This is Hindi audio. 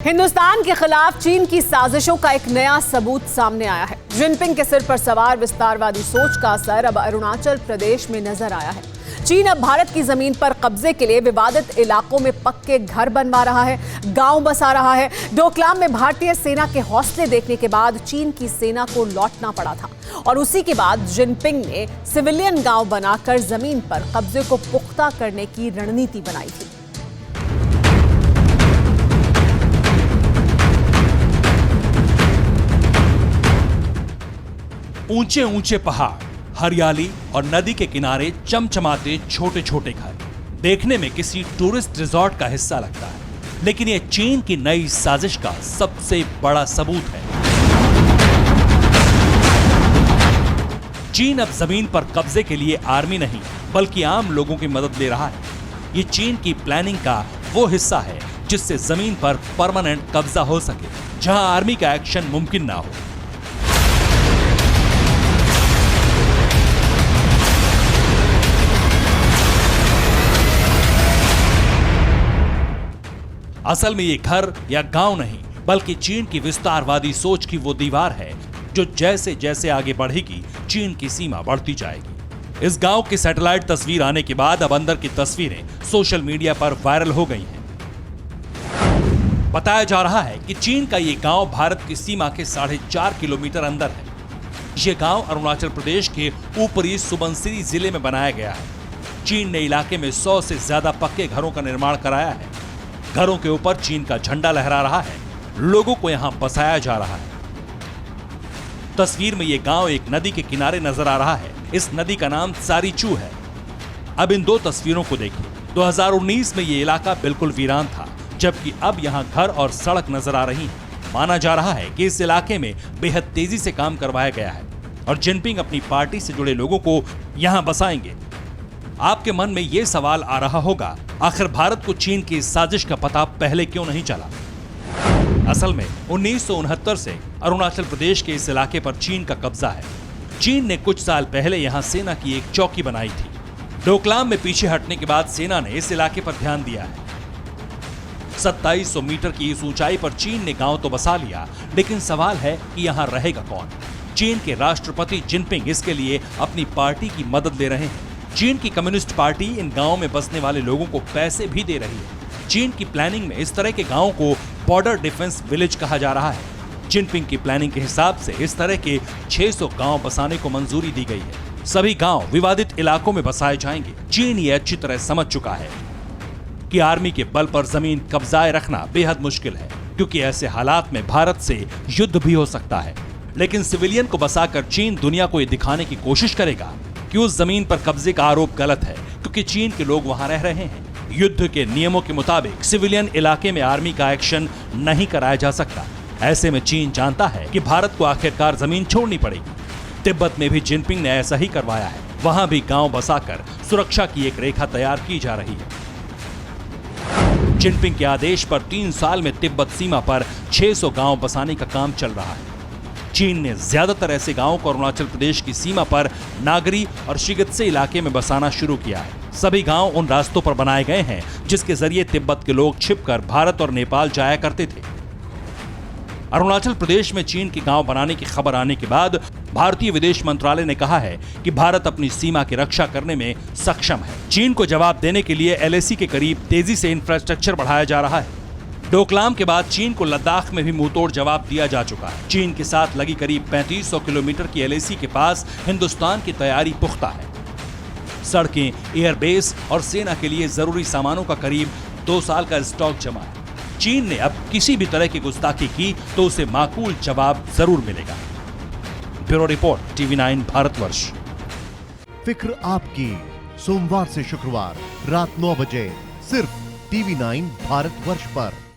हिंदुस्तान के खिलाफ चीन की साजिशों का एक नया सबूत सामने आया है। जिनपिंग के सिर पर सवार विस्तारवादी सोच का असर अब अरुणाचल प्रदेश में नजर आया है। चीन अब भारत की जमीन पर कब्जे के लिए विवादित इलाकों में पक्के घर बनवा रहा है, गांव बसा रहा है। डोकलाम में भारतीय सेना के हौसले देखने के बाद चीन की सेना को लौटना पड़ा था और उसी के बाद जिनपिंग ने सिविलियन गांव बनाकर जमीन पर कब्जे को पुख्ता करने की रणनीति बनाई थी। ऊंचे ऊंचे पहाड़, हरियाली और नदी के किनारे चमचमाते छोटे छोटे घर देखने में किसी टूरिस्ट रिजॉर्ट का हिस्सा लगता है, लेकिन यह चीन की नई साजिश का सबसे बड़ा सबूत है। चीन अब जमीन पर कब्जे के लिए आर्मी नहीं बल्कि आम लोगों की मदद ले रहा है। ये चीन की प्लानिंग का वो हिस्सा है जिससे जमीन पर परमानेंट कब्जा हो सके, जहां आर्मी का एक्शन मुमकिन ना हो। असल में ये घर या गांव नहीं बल्कि चीन की विस्तारवादी सोच की वो दीवार है जो जैसे जैसे आगे बढ़ेगी चीन की सीमा बढ़ती जाएगी। इस गांव की सैटेलाइट तस्वीर आने के बाद अब अंदर की तस्वीरें सोशल मीडिया पर वायरल हो गई हैं। बताया जा रहा है कि चीन का ये गांव भारत की सीमा के 4.5 किलोमीटर अंदर है। ये गांव अरुणाचल प्रदेश के ऊपरी सुबनसिरी जिले में बनाया गया है। चीन ने इलाके में 100 से ज्यादा पक्के घरों का निर्माण कराया है। घरों के ऊपर चीन का झंडा लहरा रहा है। लोगों को यहां बसाया जा रहा है। तस्वीर में यह गांव एक नदी के किनारे नजर आ रहा है। इस नदी का नाम सारीचू है। अब इन दो तस्वीरों को देखिए। 2019 में यह इलाका बिल्कुल वीरान था, जबकि अब यहां घर और सड़क नजर आ रही है। माना जा रहा है कि इस इलाके में बेहद तेजी से काम करवाया गया है और जिनपिंग अपनी पार्टी से जुड़े लोगों को यहां बसाएंगे। आपके मन में यह सवाल आ रहा होगा, आखिर भारत को चीन की साजिश का पता पहले क्यों नहीं चला? असल में 1969 से अरुणाचल प्रदेश के इस इलाके पर चीन का कब्जा है। चीन ने कुछ साल पहले यहां सेना की एक चौकी बनाई थी। डोकलाम में पीछे हटने के बाद सेना ने इस इलाके पर ध्यान दिया है। 2700 मीटर की इस ऊंचाई पर चीन ने गांव तो बसा लिया, लेकिन सवाल है कि यहां रहेगा कौन? चीन के राष्ट्रपति जिनपिंग इसके लिए अपनी पार्टी की मदद ले रहे हैं। चीन की कम्युनिस्ट पार्टी इन गांवों में बसने वाले लोगों को पैसे भी दे रही है। चीन की प्लानिंग में इस तरह के गांवों को बॉर्डर डिफेंस विलेज कहा जा रहा है। जिनपिंग की प्लानिंग के हिसाब से इस तरह के 600 गांव बसाने को मंजूरी दी गई है। सभी गांव विवादित इलाकों में बसाए जाएंगे। चीन ये अच्छी तरह समझ चुका है कि आर्मी के बल पर जमीन कब्जाए रखना बेहद मुश्किल है, क्योंकि ऐसे हालात में भारत से युद्ध भी हो सकता है। लेकिन सिविलियन को बसाकर चीन दुनिया को ये दिखाने की कोशिश करेगा कि उस जमीन पर कब्जे का आरोप गलत है, क्योंकि चीन के लोग वहां रह रहे हैं। युद्ध के नियमों के मुताबिक सिविलियन इलाके में आर्मी का एक्शन नहीं कराया जा सकता। ऐसे में चीन जानता है कि भारत को आखिरकार जमीन छोड़नी पड़ेगी। तिब्बत में भी जिनपिंग ने ऐसा ही करवाया है। वहां भी गांव बसाकर सुरक्षा की एक रेखा तैयार की जा रही है। जिनपिंग के आदेश पर 3 साल में तिब्बत सीमा पर 600 गांव बसाने का काम चल रहा है। चीन ने ज्यादातर ऐसे गांवों को अरुणाचल प्रदेश की सीमा पर नागरी और शिगत्से इलाके में बसाना शुरू किया है। सभी गांव उन रास्तों पर बनाए गए हैं जिसके जरिए तिब्बत के लोग छिपकर भारत और नेपाल जाया करते थे। अरुणाचल प्रदेश में चीन के गांव बनाने की खबर आने के बाद भारतीय विदेश मंत्रालय ने कहा है कि भारत अपनी सीमा की रक्षा करने में सक्षम है। चीन को जवाब देने के लिए LAC के करीब तेजी से इंफ्रास्ट्रक्चर बढ़ाया जा रहा है। डोकलाम के बाद चीन को लद्दाख में भी मुंहतोड़ जवाब दिया जा चुका है। चीन के साथ लगी करीब 3500 किलोमीटर की LAC के पास हिंदुस्तान की तैयारी पुख्ता है। सड़कें, एयरबेस और सेना के लिए जरूरी सामानों का करीब 2 साल का स्टॉक जमा है। चीन ने अब किसी भी तरह की गुस्ताखी की तो उसे माकूल जवाब जरूर मिलेगा। Bureau report, TV9 Bharatvarsh. फिक्र आपकी, सोमवार से शुक्रवार रात 9 बजे सिर्फ TV9 भारतवर्ष पर।